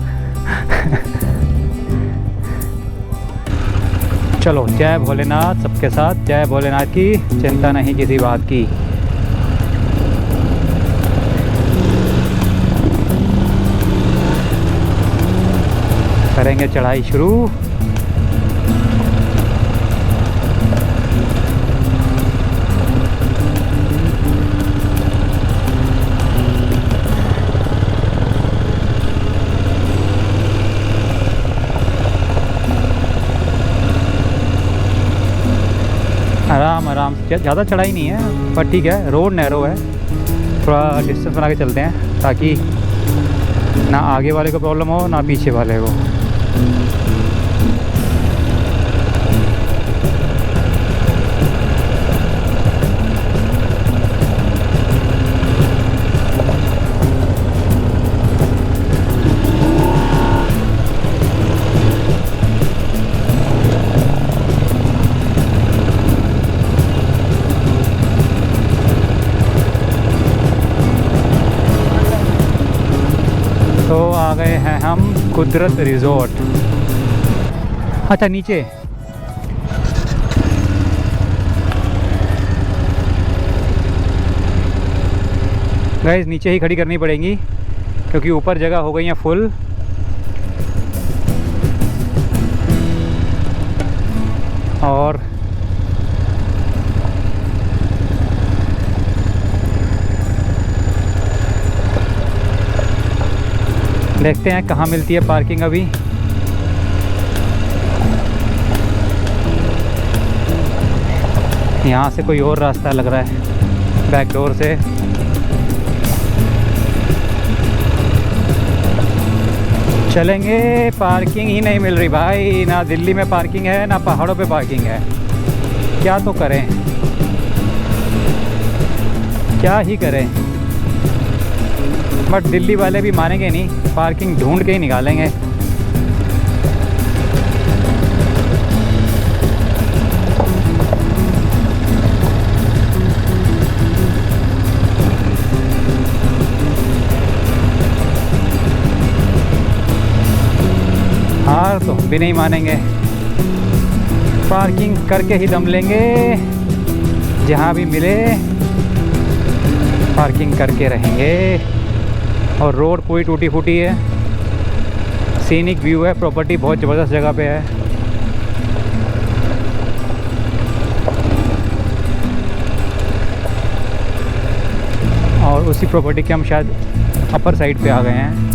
चलो जय भोलेनाथ सबके साथ, जय भोलेनाथ की, चिंता नहीं किसी बात की। करेंगे चढ़ाई शुरू। आराम आराम से, ज़्यादा चढ़ाई नहीं है पर ठीक है, रोड नैरो है, थोड़ा डिस्टेंस बना के चलते हैं ताकि ना आगे वाले को प्रॉब्लम हो ना पीछे वाले को। तो आ गए हैं हम कुदरत रिजॉर्ट। अच्छा नीचे गाइस, नीचे ही खड़ी करनी पड़ेगी क्योंकि ऊपर जगह हो गई है फुल। और देखते हैं कहाँ मिलती है पार्किंग अभी। यहाँ से कोई और रास्ता लग रहा है, बैक डोर से। चलेंगे, पार्किंग ही नहीं मिल रही भाई। ना दिल्ली में पार्किंग है ना पहाड़ों पे पार्किंग है, क्या तो करें, क्या ही करें। बट दिल्ली वाले भी मानेंगे नहीं, पार्किंग ढूंढ के ही निकालेंगे। हार तो भी नहीं मानेंगे, पार्किंग करके ही दम लेंगे। जहाँ भी मिले पार्किंग करके रहेंगे। और रोड पूरी टूटी फूटी है, सीनिक व्यू है, प्रॉपर्टी बहुत ज़बरदस्त जगह पे है। और उसी प्रॉपर्टी के हम शायद अपर साइड पे आ गए हैं।